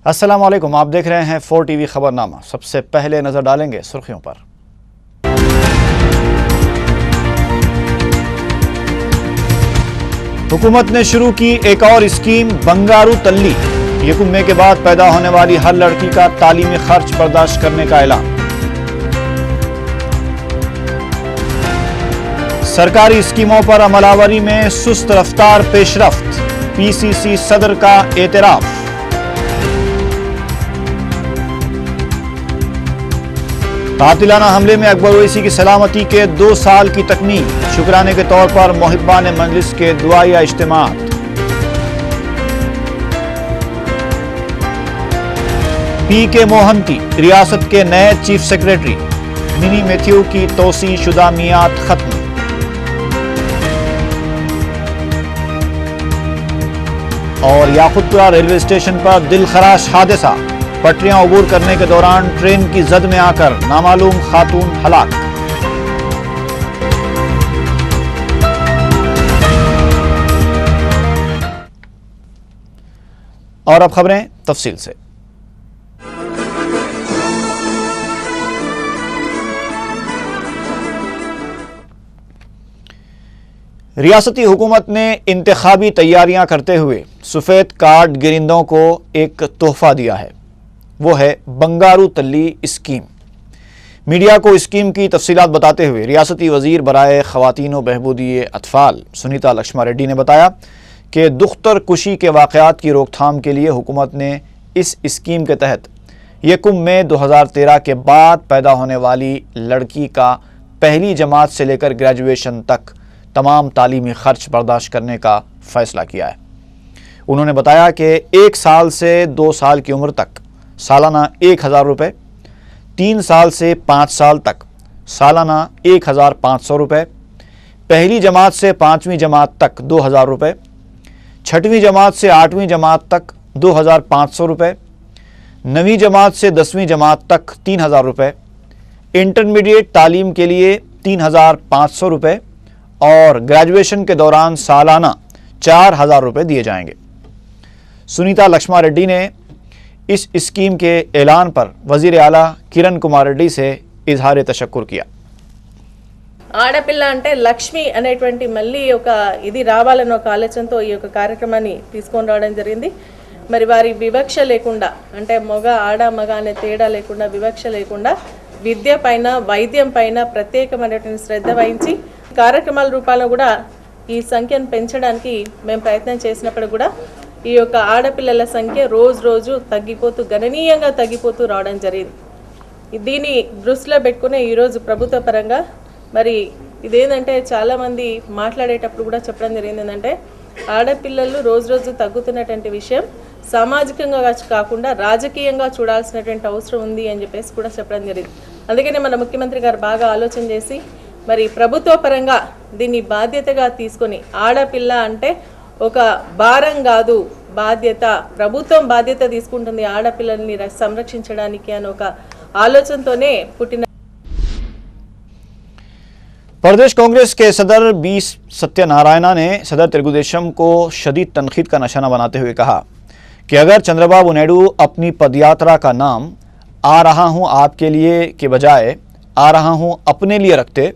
السلام علیکم، آپ دیکھ رہے ہیں 4 ٹی وی خبرنامہ۔ سب سے پہلے نظر ڈالیں گے سرخیوں پر۔ حکومت نے شروع کی ایک اور اسکیم بنگارو تلی۔ 1 مئی کے بعد پیدا ہونے والی ہر لڑکی کا تعلیمی خرچ برداشت کرنے کا اعلان۔ سرکاری اسکیموں پر عمل آوری میں سست رفتار پیش رفت، پی سی سی صدر کا اعتراف۔ قاتلانہ حملے میں اکبر اویسی کی سلامتی کے 2 سال کی تکمیل، شکرانے کے طور پر محبان مجلس کے دعائیہ اجتماعات۔ پی کے موہنتی ریاست کے نئے چیف سیکریٹری، منی میتھیو کی توسیع شدہ میعاد ختم۔ اور یاقوتپورہ ریلوے اسٹیشن پر دل خراش حادثہ، پٹریاں عبور کرنے کے دوران ٹرین کی زد میں آ کر نامعلوم خاتون ہلاک۔ اور اب خبریں تفصیل سے۔ ریاستی حکومت نے انتخابی تیاریاں کرتے ہوئے سفید کارڈ گرندوں کو ایک تحفہ دیا ہے، وہ ہے بنگارو تلی اسکیم۔ میڈیا کو اسکیم کی تفصیلات بتاتے ہوئے ریاستی وزیر برائے خواتین و بہبودی اطفال سنیتا لکشما ریڈی نے بتایا کہ دختر کشی کے واقعات کی روک تھام کے لیے حکومت نے اس اسکیم کے تحت 1 مئی 2013 کے بعد پیدا ہونے والی لڑکی کا پہلی جماعت سے لے کر گریجویشن تک تمام تعلیمی خرچ برداشت کرنے کا فیصلہ کیا ہے۔ انہوں نے بتایا کہ 1 سال سے 2 سال کی عمر تک سالانہ 1000 روپے، 3 سال سے 5 سال تک سالانہ 1500 روپے، پہلی جماعت سے 5ویں جماعت تک 2000 روپے، 6ویں جماعت سے 8ویں جماعت تک 2500 روپے، 9ویں جماعت سے 10ویں جماعت تک 3000 روپے، انٹرمیڈیٹ تعلیم کے لیے 3500 روپے اور گریجویشن کے دوران سالانہ 4000 روپے دیے جائیں گے۔ سنیتا لکشما ریڈی نے اس اسکیم کے اعلان پر وزیر اعلیٰ కిరణ్ కుమార్ రెడ్డి سے اظہار تشکر کیا۔ ఆడపిల్ల అంటే లక్ష్మి అనేటువంటి మళ్ళీ ఒక ఇది రావాలన్న ఒక ఆలోచనతో ఈ యొక్క కార్యక్రమాన్ని తీసుకొని రావడం జరిగింది। మరి వారి వివక్ష లేకుండా, అంటే మగ ఆడ మగ అనే తేడా లేకుండా, వివక్ష లేకుండా విద్య పైన వైద్యం పైన ప్రత్యేకమైనటువంటి శ్రద్ధ వహించి కార్యక్రమాల రూపాల్లో కూడా ఈ సంఖ్యను పెంచడానికి మేము ప్రయత్నం చేసినప్పుడు కూడా ఈ యొక్క ఆడపిల్లల సంఖ్య రోజు రోజు తగ్గిపోతూ గణనీయంగా తగ్గిపోతూ రావడం జరిగింది। దీన్ని దృష్టిలో పెట్టుకునే ఈరోజు ప్రభుత్వ పరంగా మరి ఇదేంటంటే చాలామంది మాట్లాడేటప్పుడు కూడా చెప్పడం జరిగింది ఏంటంటే ఆడపిల్లలు రోజు రోజు తగ్గుతున్నటువంటి విషయం సామాజికంగా కాకుండా రాజకీయంగా చూడాల్సినటువంటి అవసరం ఉంది అని చెప్పేసి కూడా చెప్పడం జరిగింది। అందుకనే మన ముఖ్యమంత్రి గారు బాగా ఆలోచన చేసి మరి ప్రభుత్వ పరంగా దీన్ని బాధ్యతగా తీసుకొని ఆడపిల్ల అంటే ఒక భారం కాదు, బాధ్యత, ప్రభుత్వం బాధ్యత తీసుకుంటుంది ఆడపిల్లల్ని సంరక్షించడానికి అని ఒక ఆలోచనతోనే పుట్టిన। प्रदेश कांग्रेस के सदर बी सत्यनारायणा ने सदर तेलुगुदेशम को शदीद तनकीद का निशाना बनाते हुए कहा कि अगर चंद्रबाबू नायडू अपनी पदयात्रा का नाम आ रहा हूं आपके लिए के बजाय आ रहा हूं अपने लिए रखते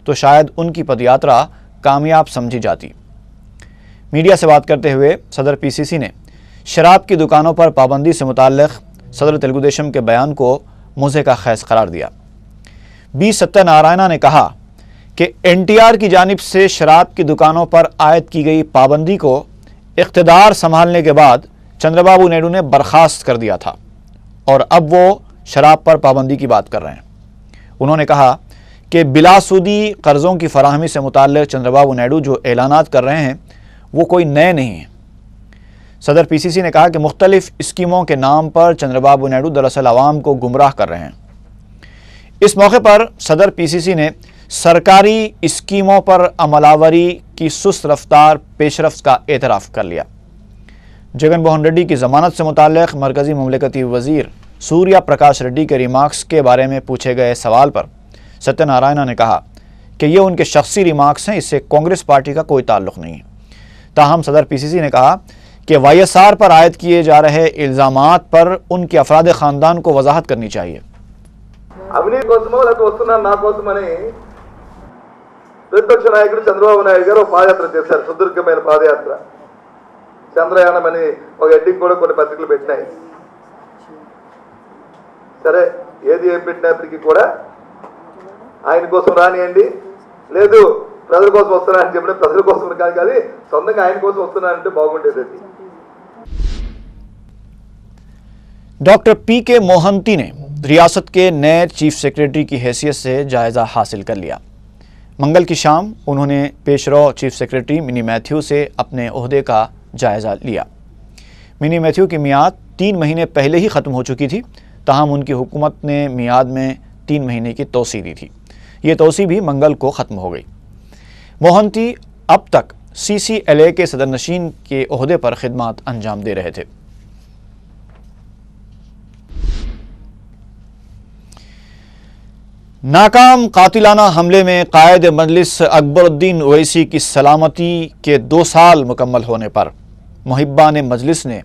तो शायद उनकी पदयात्रा कामयाब समझी जाती। मीडिया से बात करते हुए सदर पीसीसी ने शराब की दुकानों पर पाबंदी से मुताल्लिक़ सदर तेलुगुदेशम के बयान को मुज़े का खैस करार दिया। बी सत्यनारायणा ने कहा कि एनटीआर की जानिब से शराब की दुकानों पर आयद की गई पाबंदी को इख्तिदार संभालने के बाद चंद्रबाबू नायडू ने बर्खास्त कर दिया था और अब वो शराब पर पाबंदी की बात कर रहे हैं। उन्होंने कहा कि बिलासूदी कर्ज़ों की फराहमी से मुताल्लिक़ चंद्रबाबू नायडू जो ऐलानात कर रहे हैं वो कोई नए नहीं हैं। सदर पीसीसी ने कहा कि मुख्तलिफ स्कीमों के नाम पर चंद्रबाबू नायडू दरअसल आवाम को गुमराह कर रहे हैं। इस मौके पर सदर पीसीसी ने सरकारी स्कीमों पर अमलावरी की सुस्त रफ्तार पेशरफ्त का एतराफ़ कर लिया। जगन मोहन रेड्डी की ज़मानत से मुताल्लिक़ मरकज़ी मुमलिकती वज़ीर सूर्या प्रकाश रेड्डी के रिमार्क्स के बारे में पूछे गए सवाल पर सत्यनारायणा ने कहा कि ये उनके शख्सी रिमार्क्स हैं, इससे कांग्रेस पार्टी का कोई ताल्लुक़ नहीं है। ताहम सदर पीसीसी ने कहा कि वाईएसआर पर आयद किए जा रहे इल्जामात पर उनके अफराद खानदान को वजाहत करनी चाहिए। అవినీతి కోసమో లేకపోతే వస్తున్నాను నా కోసమని ప్రతిపక్ష నాయకుడు చంద్రబాబు నాయుడు గారు పాదయాత్ర చేశారు, సుదీర్ఘమైన పాదయాత్ర. చంద్రయానం అని ఒక హెడ్డింగ్ కూడా కొన్ని పత్రికలు పెట్టినాయి. సరే, ఏది ఏం పెట్టినప్పటికీ కూడా ఆయన కోసం రానియండి, లేదు ప్రజల కోసం వస్తున్నా అని చెప్పిన ప్రజల కోసం కాదు, కానీ సొంతంగా ఆయన కోసం వస్తున్నానంటే బాగుండేది. डॉक्टर पीके मोहंती ने रियासत के नए चीफ सेक्रेटरी की हैसियत से जायज़ा हासिल कर लिया। मंगल की शाम उन्होंने पेशरो चीफ सेक्रेटरी मिनी मैथ्यू से अपने ओहदे का जायज़ा लिया। मिनी मैथ्यू की मियाद 3 महीने पहले ही ख़त्म हो चुकी थी, ताहम उनकी हुकूमत ने मियाद में 3 महीने की तोसी दी थी। ये तोसी भी मंगल को ख़त्म हो गई। मोहंती अब तक CCLA के सदरनशीन के ओहदे पर खिदमत अंजाम दे रहे थे। नाकाम कातिलाना हमले में कायद मजलिस अकबरुद्दीन ओवैसी की सलामती के 2 साल मुकम्मल होने पर मुहिब्बान मजलिस ने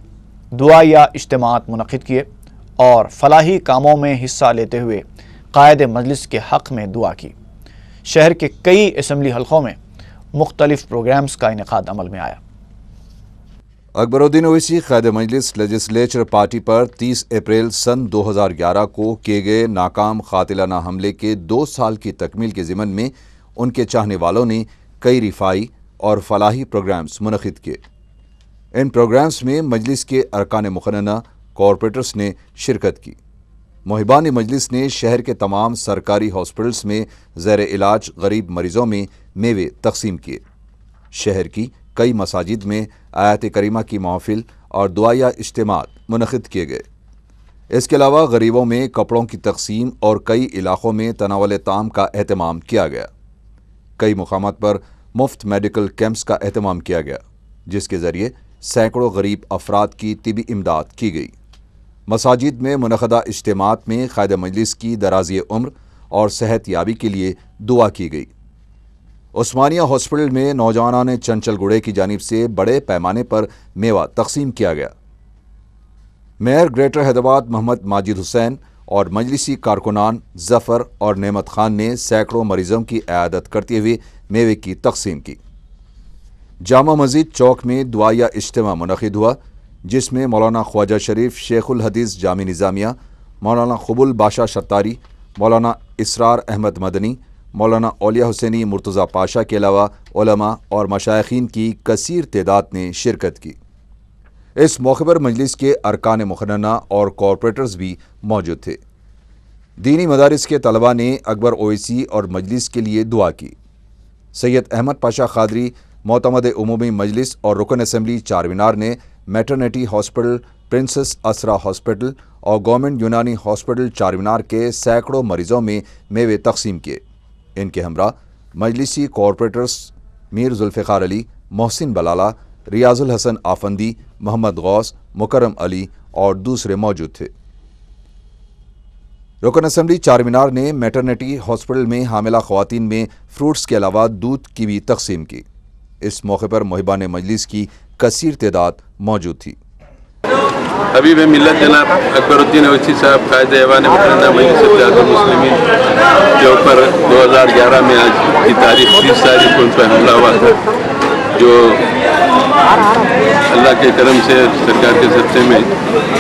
दुआ या इज्तिमात मुनक़िद किए और फलाही कामों में हिस्सा लेते हुए कायद मजलिस के हक़ में दुआ की। शहर के कई असम्बली हलक़ों में मुख्तलिफ प्रोग्राम्स का इनेकाद अमल में आया। अकबरुद्दीन ओवैसी कायद मजलिस लेजिस्लेचर पार्टी पर 30 अप्रैल सन 2011 को किए गए नाकाम कातिलाना हमले के 2 साल की तकमील के ज़िमन में उनके चाहने वालों ने कई रिफाई और फलाही प्रोग्राम्स मुनक़िद किए। इन प्रोग्राम्स में मजलिस के अरकान मुक़न्नना कॉरपोरेटर्स ने शिरकत की। मुहिबान मजलिस ने शहर के तमाम सरकारी हॉस्पिटल्स में ज़ेर इलाज गरीब मरीज़ों में मेवे तकसीम किए। शहर की कई मसाजिद में आयत करीमा की महफिल और दुआ या इज्तिमात मुनक़िद किए गए। इसके अलावा गरीबों में कपड़ों की तकसीम और कई इलाक़ों में तनावल ताम का एहतमाम किया गया। कई मुकामात पर मुफ्त मेडिकल कैंप्स का एहतमाम किया गया, जिसके ज़रिए सैकड़ों गरीब अफराद की तिबी इमदाद की गई। मसाजिद में मुनक़दा इज्तिमात में कायद मजलिस की दराज़ी उम्र और सेहत याबी के लिए दुआ की गई। उस्मानिया हॉस्पिटल में नौजवानान चंचल गुड़े की जानिब से बड़े पैमाने पर मेवा तकसीम किया गया। मेयर ग्रेटर हैदराबाद मोहम्मद माजिद हुसैन और मजलिसी कारकुनान जफ़र और नेमत खान ने सैकड़ों मरीज़ों की इयादत करते हुए मेवे की तकसीम की। जामा मस्जिद चौक में दुआ या इज्तिमा मुनक़िद हुआ, जिसमें मौलाना ख्वाजा शरीफ शेखुल हदीस जामी निज़ामिया, मौलाना क़बूल बाशा शर्तारी, मौलाना इसरार अहमद मदनी, मौलाना औलिया हुसैनी मुर्तज़ा पाशा के अलावा उलमा और मशाइखीन की कसीर तादाद ने शिरकत की। इस मौके पर मजलिस के अरकान मुक़न्नना और कॉरपोरेटर्स भी मौजूद थे। दीनी मदारिस के तलबा ने अकबर ओवैसी और मजलिस के लिए दुआ की। सैयद अहमद पाशा खादरी, मोतमद उमूमी मजलिस और रुकन असम्बली चारमीनार ने मैटरनिटी हॉस्पिटल, प्रिंसेस असरा हॉस्पिटल और गवर्नमेंट यूनानी हॉस्पिटल चारमीनार के सैकड़ों मरीज़ों में मेवे तकसीम किए। इनके हमरा मजलिसी कॉरपोरेटर्स मीर जुल्फ़िकार अली, मोहसिन बलाला, रियाजुल हसन आफंदी, मोहम्मद गौस, मुकरम अली और दूसरे मौजूद थे। रुकन असम्बली चारमीनार ने मैटरनिटी हॉस्पिटल में हामिला ख़वातीन में फ्रूट्स के अलावा दूध की भी तकसीम की। इस मौके पर मुहिबान मजलिस की कसीर तादाद मौजूद थी। हबीब मिल्लत जनाब अकबरुद्दीन ओवैसी साहब कायद ऐवान मुक़न्नना मजलिस इत्तेहादुल मुस्लिमीन के ऊपर 2011 में आज की तारीख 30 तारीख को उन पर हमला हुआ था, जो अल्लाह के करम से सरकार के सत्ते में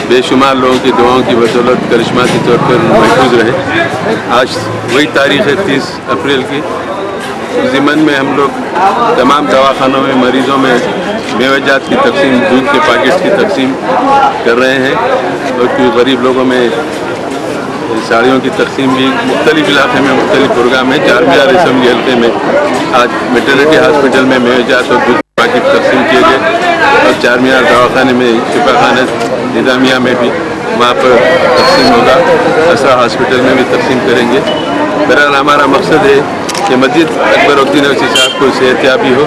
बेशुमार लोगों की दुआओं की बदौलत करिश्माती तौर पर महफूज रहे। आज वही तारीख़ है 30 अप्रैल की। ज़िमन में हम लोग तमाम दवाखानों में मरीज़ों में मेवाजात की तकसीम, दूध के पैकेट्स की तकसीम कर रहे हैं और कुछ गरीब लोगों में साड़ियों की तकसीम भी मुख्तलिफ इलाके में मुख्तलिफ प्रोग्राम है। चारमीनार असम्बली हल्के में आज मैटरनिटी हॉस्पिटल में मेवाजात और दूध के पैकेट तकसीम किए गए और चारमीनार दवाखाने में शिफाखाना निज़ामिया में भी वहाँ पर तकसीम होगा। असरा हॉस्पिटल में भी तकसीम करेंगे। बहरहाल हमारा मकसद है कि मस्जिद अकबरुद्दीन ओवैसी साहब को सेहतयाबी हो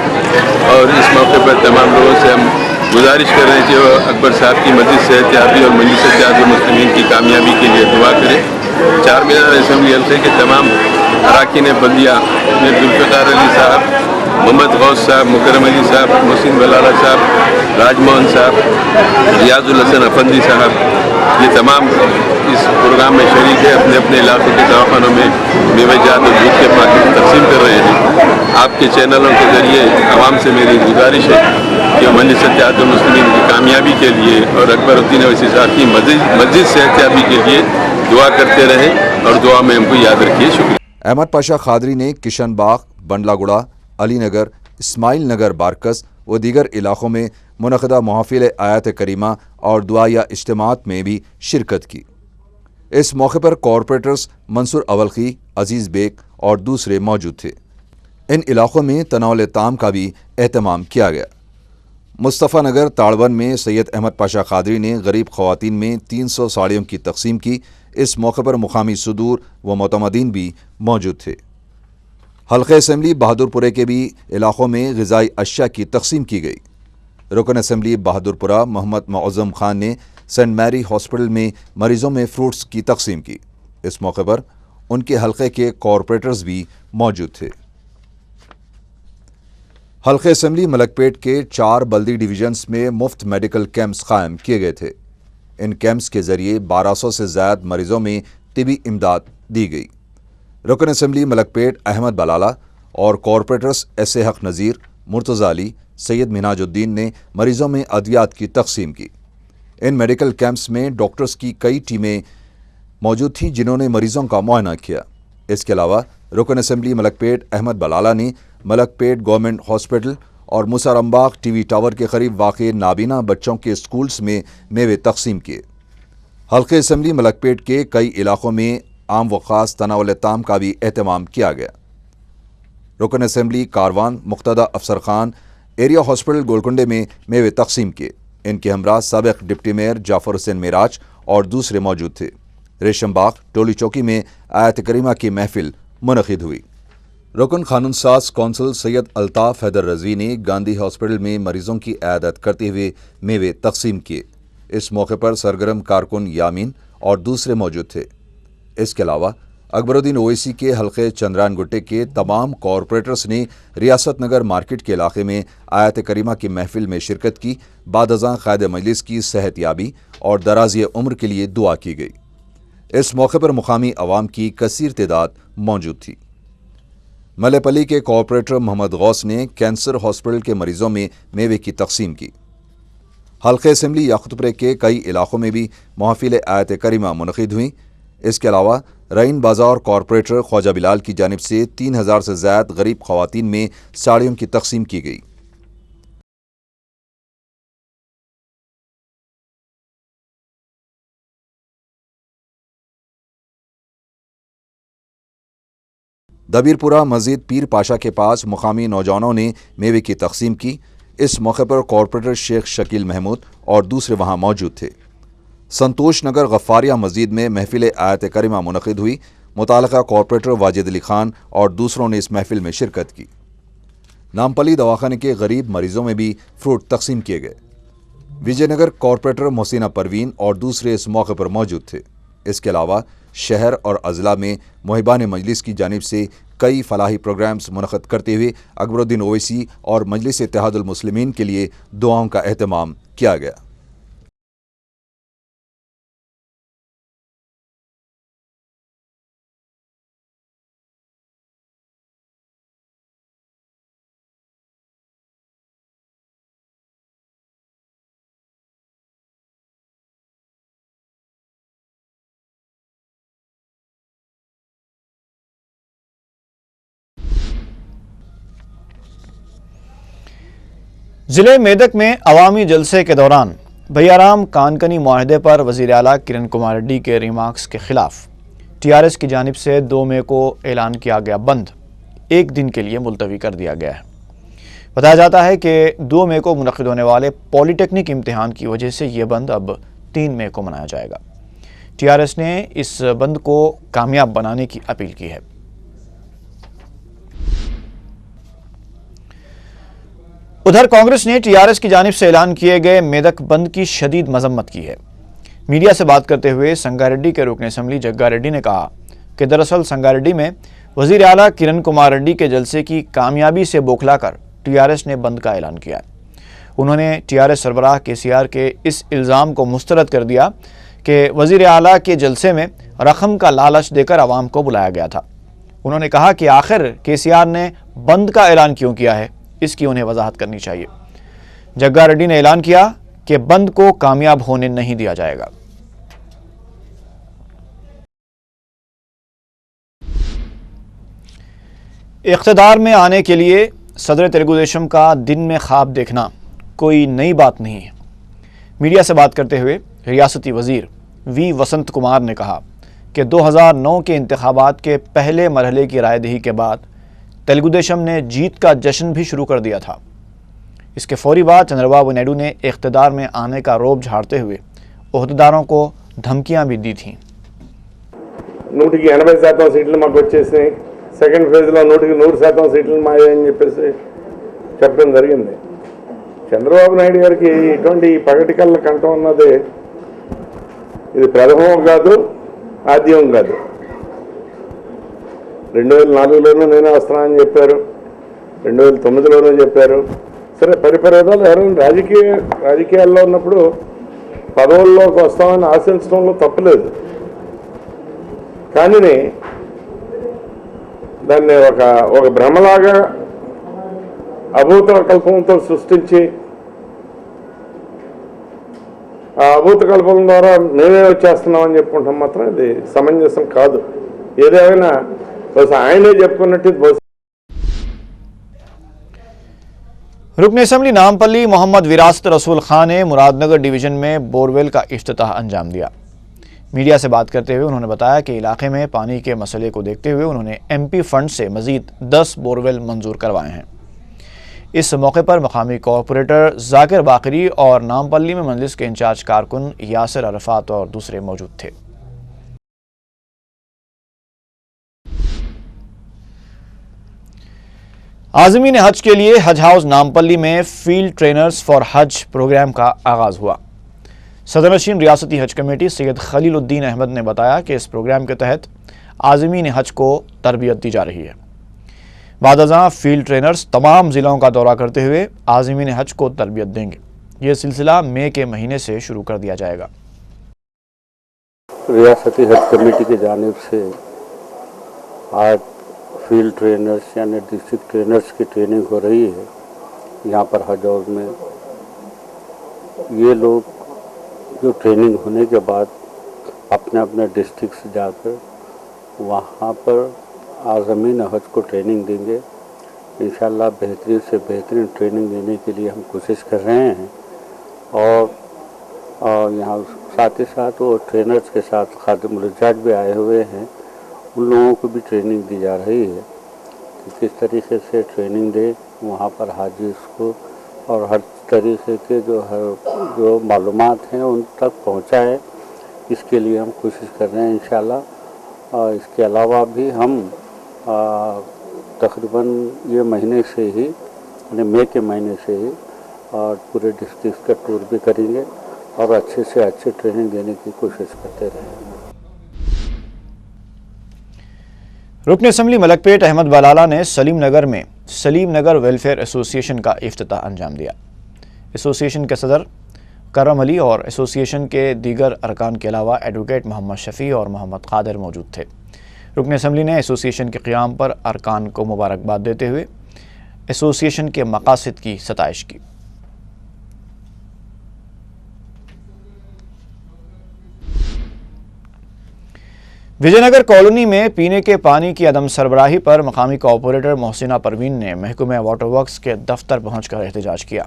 और इस मौके पर तमाम लोगों से हम गुजारिश कर रहे हैं कि वो अकबर साहब की मस्जिद सेहतयाबी और मजलिस इत्तेहादुल मुस्लिमीन की कामयाबी के लिए दुआ करें। चार मीनार असेंबली हल्के के तमाम अरकान बल्दिया में जुल्फ़िकार अली साहब, मोहम्मद गौस साहब, मुकरम अली साहब, मोहसिन बलाला साहब, राजमोहन साहब, रियाजुल हसन अफंदी साहब, ये तमाम इस प्रोग्राम में शरीक है। अपने अपने इलाकों के दवाखानों में मेवेजात और दूध के पैकेट तकसीम कर रहे हैं। आपके चैनलों के जरिए आवाम से मेरी गुजारिश है कि मजलिस इत्तेहादुल मुस्लिमीन की कामयाबी के लिए और अकबरुद्दीन ओवैसी साहब की मज़ीद सेहतयाबी के लिए दुआ करते रहें और दुआ में हमको याद रखिए। शुक्रिया। अहमद पाशा खादरी ने किशन बाग, बंडलागुड़ा, अली नगर, इस्माइल नगर, बारकस व दीगर इलाकों में मुनक़दा महफ़िल आयत करीमा और दुआया इज्तिमात में भी शिरकत की। इस मौके पर कॉरपोरेटर्स मंसूर अवलखी, अजीज़ बेग और दूसरे मौजूद थे। इन इलाकों में तनावल ताम का भी एहतमाम किया गया। मुस्तफ़ा नगर ताड़वन में सैयद अहमद पाशा खादरी ने गरीब ख़वातीन में 300 साड़ियों की तकसीम की। इस मौके पर मुकामी सुदूर व मोतमदीन भी मौजूद थे। हल्के असम्बली बहादुरपुरे के भी इलाकों में ग़िज़ाई अशिया की तकसीम की गई। रुकन असम्बली बहादुरपुरा मोहम्मद मुअज़्ज़म खान ने सेंट मैरी हॉस्पिटल में मरीज़ों में फ्रूट्स की तकसीम की। इस मौके पर उनके हल्के के कॉरपोरेटर्स भी मौजूद थे। हल्के असम्बली मलकपेट के 4 बल्दी डिवीजन्स में मुफ्त मेडिकल कैंप्स कायम किए गए थे। इन कैंप्स के जरिए 1200 से ज़्यादा मरीज़ों में तिबी इमदाद दी गई। रुकन असम्बली मलकपेट अहमद बलाला और कॉरपोरेटर्स एस.ए. हक नज़ीर, मुर्तज़ा अली, सैयद मिनाजुद्दीन ने मरीज़ों में अद्वियात की तकसीम की। इन मेडिकल कैंप्स में डॉक्टर्स की कई टीमें मौजूद थीं जिन्होंने मरीज़ों का मुआयना किया। इसके अलावा रुकन असम्बली मलकपेट अहमद बलाला ने मलकपेट गवर्नमेंट हॉस्पिटल और मुसारमबाग टीवी टावर के करीब वाक़ नाबीना बच्चों के स्कूल्स में मेवे तकसीम किए। हल्के असम्बली मलकपेट के कई इलाकों में आम व ख़ास तनावल ताम का भी एहतमाम किया गया। रुकन असम्बली कारवान मुख्तदा अफसर खान एरिया हॉस्पिटल गोलकुंडे में मेवे तकसीम किए। इनके हमरा साबिक़ डिप्टी मेयर जाफ़र हुसैन मेराज और दूसरे मौजूद थे। रेशम बाग टोली चौकी में आयत करीमा की महफिल मुनक़िद हुई। रुकन कानून साज कौंसल सैयद अल्ताफ़ हैदर रज़वी ने गांधी हॉस्पिटल में मरीज़ों की इयादत करते हुए मेवे तकसीम किए। इस मौके पर सरगर्म कारकुन यामीन और दूसरे मौजूद थे। इसके अलावा अकबरुद्दीन ओवैसी के हल्के चंद्रान गुट्टे के तमाम कॉरपोरेटर्स ने रियासत नगर मार्केट के इलाके में आयत करीमा की महफिल में शिरकत की। बादअज़ां क़ायद मजलिस की सेहतयाबी और दराज़ी उम्र के लिए दुआ की गई। इस मौके पर मुकामी अवाम की कसीर तादाद मौजूद थी। मलेपली के कॉरपोरेटर मोहम्मद गौस ने कैंसर हॉस्पिटल के मरीज़ों में मेवे की तकसीम की। हल्के असम्बली याकुतपुरे के कई इलाकों में भी महफिल आयत करीमा मुनक़िद हुई। इसके अलावा रईन बाज़ार कॉरपोरेटर ख्वाजा बिलाल की जानिब से 3000 से ज़्यादा गरीब ख़वातीन में साड़ियों की तकसीम की गई। दबीरपुरा मस्जिद पीर पाशा के पास मुकामी नौजवानों ने मेवे की तकसीम की। इस मौके पर कॉरपोरेटर शेख शकील महमूद और दूसरे वहाँ मौजूद थे। संतोष नगर गफ्फारिया मस्जिद में महफिल आयत करीमा मुनक़िद हुई। मुताल्लिक़ा कॉरपोरेटर वाजिद अली खान और दूसरों ने इस महफिल में शिरकत की। नामपली दवाखाने के गरीब मरीज़ों में भी फ्रूट तकसीम किए गए। विजयनगर कॉरपोरेटर मोहसिना परवीन और दूसरे इस मौके पर मौजूद थे। इसके अलावा शहर और अजला में मुहिबान मजलिस की जानिब से कई फलाही प्रोग्राम्स मुनक़िद करते हुए अकबरुद्दीन ओवैसी और मजलिस इत्तेहादुल मुस्लिमीन के लिए दुआओं का एहतमाम किया गया। जिले मेदक में अवामी जलसे के दौरान भैयाराम कानकनी मुआहदे पर वज़ीर आला किरण कुमार रेड्डी के रिमार्क्स के खिलाफ टीआरएस की जानिब से 2 मई को ऐलान किया गया बंद 1 दिन के लिए मुलतवी कर दिया गया है। बताया जाता है कि 2 मई को मुनक़िद होने वाले पॉलीटेक्निक इम्तिहान की वजह से ये बंद अब 3 मई को मनाया जाएगा। टीआरएस ने इस बंद को कामयाब बनाने की अपील की है। उधर कांग्रेस ने टीआरएस की जानिब से ऐलान किए गए मेदक बंद की शदीद मजम्मत की है। मीडिया से बात करते हुए संगारेड्डी के रुकन असम्बली जग्गा रेड्डी ने कहा कि दरअसल संगारेड्डी में वजीर आला किरण कुमार रेड्डी के जलसे की कामयाबी से बौखलाकर टीआरएस ने बंद का ऐलान किया है। उन्होंने टीआरएस सरबराह केसीआर के इस इल्ज़ाम को मुस्तरद कर दिया कि वजीर आला के जलसे में रकम का लालच देकर आवाम को बुलाया गया था। उन्होंने कहा कि आखिर केसीआर ने बंद का ऐलान क्यों किया है, इसकी उन्हें वजाहत करनी चाहिए। जग्गा रेड्डी ने ऐलान किया कि बंद को कामयाब होने नहीं दिया जाएगा। इख्तिदार में आने के लिए सदर तेलुगुदेशम का दिन में ख्वाब देखना कोई नई बात नहीं है। मीडिया से बात करते हुए रियासती वजीर वी वसंत कुमार ने कहा कि 2009 के इंतखाबात के पहले मरहले की रायदही के बाद तेलुगुदेशम ने जीत का जश्न भी शुरू कर दिया था। इसके फौरी बाद चंद्रबाबू नायडू ने इख्तिदार में आने का रोब झाड़ते हुए ओहदेदारों को धमकियां भी दी थीं। 180% సీట్లు మాకు వచ్చేసినాయి, సెకండ్ ఫేజ్లో 100% సీట్లు మాయని చెప్పేసి చెప్పడం జరిగింది. చంద్రబాబు నాయుడు గారికి ఇటువంటి పగటి కళ్ళ కంఠం ఉన్నది ఇది ప్రథమం కాదు, ఆద్యం కాదు. 2004లోనూ నేనే వస్తున్నానని చెప్పారు, 2009లోనూ చెప్పారు. సరే పరిపరిధాలు ఎవరైనా రాజకీయాల్లో ఉన్నప్పుడు పదవుల్లోకి వస్తామని ఆశించడంలో తప్పులేదు. కానీ దాన్ని ఒక భ్రమలాగా అభూత కల్పంతో సృష్టించి ఆ అభూత కల్పం ద్వారా మేమే వచ్చేస్తున్నామని చెప్పుకుంటాం మాత్రం ఇది సమంజసం కాదు. ఏదేమైనా ఆయనే చెప్పుకున్నట్టు रुकन असम्बली नामपल्ली मोहम्मद विरासत रसूल खान ने मुरादनगर डिवीजन में बोरवेल का इफ्तिताह अंजाम दिया। मीडिया से बात करते हुए उन्होंने बताया कि इलाके में पानी के मसले को देखते हुए उन्होंने एमपी फंड से मजीद 10 बोरवेल मंजूर करवाए हैं। इस मौके पर मकामी कॉरपोरेटर जाकिर बाकरी और नामपल्ली में मजलिस के इंचार्ज कारकुन यासिर अरफात और दूसरे मौजूद थे। आज़मीन हज के लिए हज हाउस नामपल्ली में फील्ड ट्रेनर्स फॉर हज प्रोग्राम का आगाज हुआ। सदरनशीन रियासती हज कमेटी सैयद खलीलुद्दीन अहमद ने बताया कि इस प्रोग्राम के तहत आज़मीन हज को तरबियत दी जा रही है। बादअज़ां फील्ड ट्रेनर्स तमाम ज़िलों का दौरा करते हुए आज़मीन हज को तरबियत देंगे। ये सिलसिला मई के महीने से शुरू कर दिया जाएगा। रियासती हज कमेटी की जानिब से आज फील्ड ट्रेनर्स यानी डिस्ट्रिक्ट ट्रेनर्स की ट्रेनिंग हो रही है यहाँ पर हज हाउस में। ये लोग जो ट्रेनिंग होने के बाद अपने अपने डिस्ट्रिक्ट से जाकर वहाँ पर आज़मीन हज को ट्रेनिंग देंगे। इंशाअल्लाह बेहतरीन से बेहतरीन ट्रेनिंग देने के लिए हम कोशिश कर रहे हैं और यहाँ साथ ही साथ वो ट्रेनर्स के साथ खादिमुल हज्जाज भी आए हुए हैं, उन लोगों को भी ट्रेनिंग दी जा रही है कि किस तरीके से ट्रेनिंग दे वहाँ पर हाजिज को और हर तरीके के जो मालूमात हैं उन तक पहुँचाए। इसके लिए हम कोशिश कर रहे हैं इंशाअल्लाह। और इसके अलावा भी हम तकरीबन ये महीने से ही यानी मई के महीने से ही और पूरे डिस्ट्रिक्ट का टूर भी करेंगे और अच्छे से अच्छी ट्रेनिंग देने की कोशिश करते रहेंगे। रुकन असम्बली मलकपेट अहमद बलाला ने सलीम नगर में सलीम नगर वेलफेयर एसोसिएशन का इफ्तिताह अंजाम दिया। एसोसिएशन के सदर करम अली और एसोसिएशन के दीगर अरकान के अलावा एडवोकेट मोहम्मद शफी और मोहम्मद कादिर मौजूद थे। रुकन असम्बली ने एसोसिएशन के क़याम पर अरकान को मुबारकबाद देते हुए एसोसिएशन के मकासद की सताइश की। विजयनगर कॉलोनी में पीने के पानी की अदम सरबराही पर मकामी कॉरपोरेटर मोहसिना परवीन ने महकमे वाटर वर्क्स के दफ्तर पहुंचकर एहतजाज किया।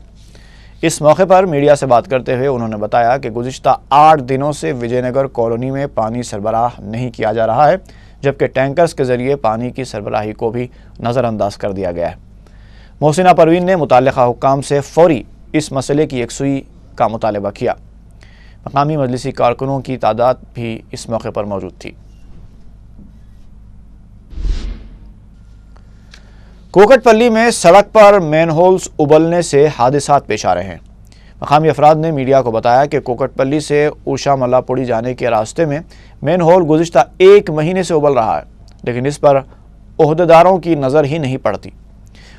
इस मौके पर मीडिया से बात करते हुए उन्होंने बताया कि गुज़िश्ता 8 दिनों से विजयनगर कॉलोनी में पानी सरबराह नहीं किया जा रहा है, जबकि टैंकर्स के जरिए पानी की सरबराही को भी नज़रअंदाज कर दिया गया है। मोहसिना परवीन ने मुतल्लिक़ा हुक्काम से फौरी इस मसले की यकसुई का मुतालबा किया। मकामी मजलिसी कारकुनों की तादाद भी इस मौके पर मौजूद थी। कोकटपल्ली में सड़क पर मैनहोल्स उबलने से हादसात पेश आ रहे हैं। مقامی افراد نے میڈیا کو بتایا کہ کوکٹپلی سے اوشا ملاپوڑی جانے کے راستے میں مین ہول گزشتہ 1 مہینے سے ابل رہا ہے، لیکن اس پر عہدیداروں کی نظر ہی نہیں پڑتی۔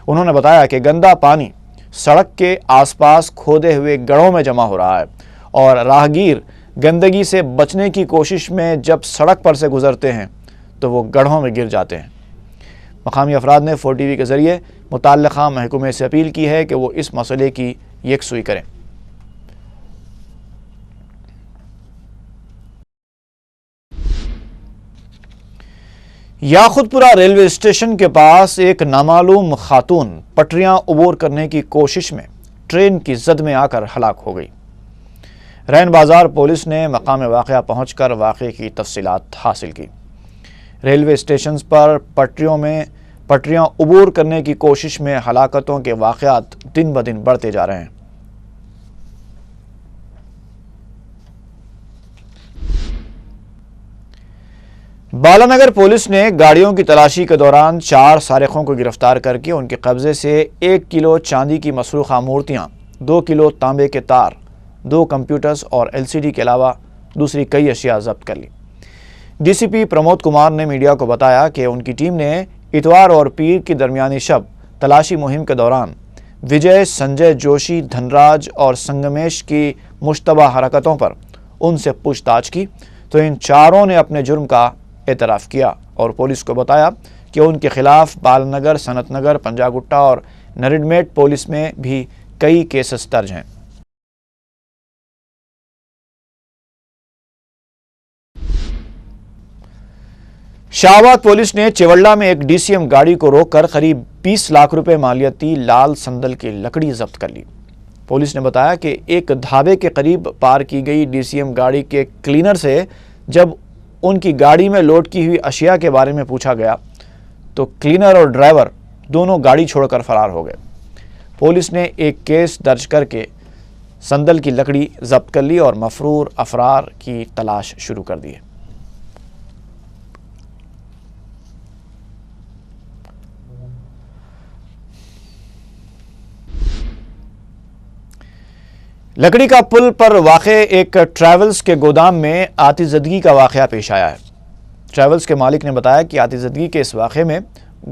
انہوں نے بتایا کہ گندا پانی سڑک کے آس پاس کھودے ہوئے گڑھوں میں جمع ہو رہا ہے اور راہگیر گندگی سے بچنے کی کوشش میں جب سڑک پر سے گزرتے ہیں تو وہ گڑھوں میں گر جاتے ہیں۔ مقامی افراد نے 4 TV کے ذریعے متعلقہ محکمے سے اپیل کی ہے کہ وہ اس مسئلے کی یکسوئی کریں۔ یاخودپورہ ریلوے اسٹیشن کے پاس ایک نامعلوم خاتون پٹریاں عبور کرنے کی کوشش میں ٹرین کی زد میں آ کر ہلاک ہو گئی۔ رین بازار پولیس نے مقام واقعہ پہنچ کر واقعے کی تفصیلات حاصل کی۔ ریلوے اسٹیشنز پر پٹریاں عبور کرنے کی کوشش میں ہلاکتوں کے واقعات دن بدن بڑھتے جا رہے ہیں۔ بالانگر پولیس نے گاڑیوں کی تلاشی کے دوران 4 سارقوں کو گرفتار کر کے ان کے قبضے سے 1 کلو چاندی کی مسروقہ مورتیاں، 2 کلو تانبے کے تار، 2 کمپیوٹرز اور LCD کے علاوہ دوسری کئی اشیاء ضبط کر لی۔ DCP پرمود کمار نے میڈیا کو بتایا کہ ان کی ٹیم نے اتوار اور پیر کی درمیانی شب تلاشی مہم کے دوران وجے، سنجے جوشی، دھنراج اور سنگمیش کی مشتبہ حرکتوں پر ان سے پوچھ تاچھ کی تو ان چاروں نے اپنے جرم کا اعتراف کیا اور پولیس کو بتایا کہ ان کے خلاف بالنگر، سنت نگر، پنجاگٹا اور نریڈمیٹ پولیس میں بھی کئی کیسز درج ہیں۔ شاہآباد پولیس نے چیولڈا میں ایک DCM گاڑی کو روک کر قریب 20 لاکھ روپے مالیتی لال سندل کی لکڑی ضبط کر لی۔ پولیس نے بتایا کہ ایک ڈھابے کے قریب پارک کی گئی DCM گاڑی کے کلینر سے جب ان کی گاڑی میں لوڈ کی ہوئی اشیاء کے بارے میں پوچھا گیا تو کلینر اور ڈرائیور دونوں گاڑی چھوڑ کر فرار ہو گئے۔ پولیس نے ایک کیس درج کر کے سندل کی لکڑی ضبط کر لی اور مفرور افراد کی تلاش شروع کر دی ہے۔ لکڑی کا پل پر واقع ایک ٹریولز کے گودام میں آتش زدگی کا واقعہ پیش آیا ہے۔ ٹریولز کے مالک نے بتایا کہ آتش زدگی کے اس واقعے میں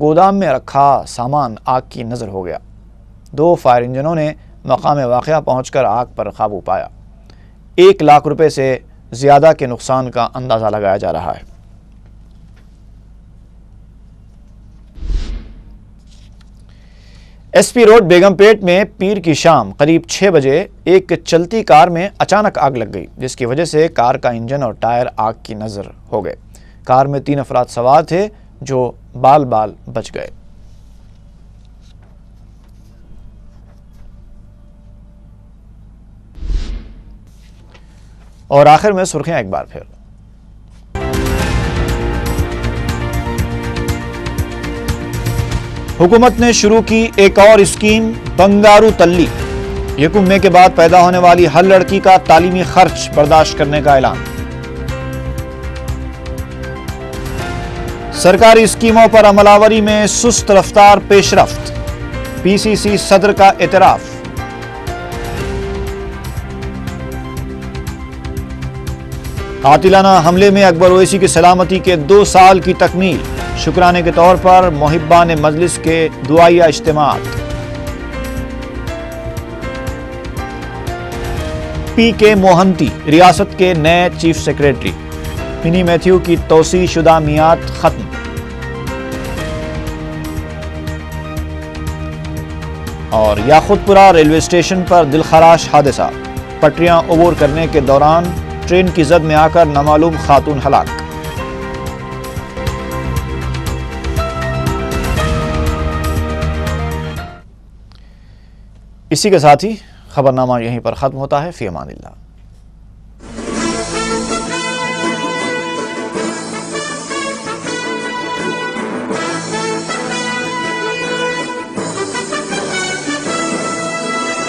گودام میں رکھا سامان آگ کی نظر ہو گیا۔ 2 فائر انجنوں نے مقام واقعہ پہنچ کر آگ پر قابو پایا۔ 1 لاکھ روپے سے زیادہ کے نقصان کا اندازہ لگایا جا رہا ہے۔ SP روڈ بیگم پیٹ میں پیر کی شام قریب 6 بجے ایک چلتی کار میں اچانک آگ لگ گئی، جس کی وجہ سے کار کا انجن اور ٹائر آگ کی نظر ہو گئے۔ کار میں 3 افراد سوار تھے جو بال بچ گئے۔ اور آخر میں سرخیاں ایک بار پھر۔ حکومت نے شروع کی ایک اور اسکیم بنگارو تلی۔ 1 مئی کے بعد پیدا ہونے والی ہر لڑکی کا تعلیمی خرچ برداشت کرنے کا اعلان۔ سرکاری اسکیموں پر عمل آوری میں سست رفتار پیش رفت، PCC صدر کا اعتراف۔ قاتلانہ حملے میں اکبر اویسی کی سلامتی کے 2 سال کی تکمیل، شکرانے کے طور پر محبان مجلس کے دعائیہ اجتماعات۔ PK موہنتی ریاست کے نئے چیف سیکریٹری، منی میتھیو کی توسیع شدہ میعاد ختم۔ اور یاخودپورہ ریلوے اسٹیشن پر دلخراش حادثہ، پٹریاں عبور کرنے کے دوران ٹرین کی زد میں آ کر نامعلوم خاتون ہلاک۔ اسی کے ساتھ ہی خبرنامہ یہیں پر ختم ہوتا ہے۔ فی امان اللہ۔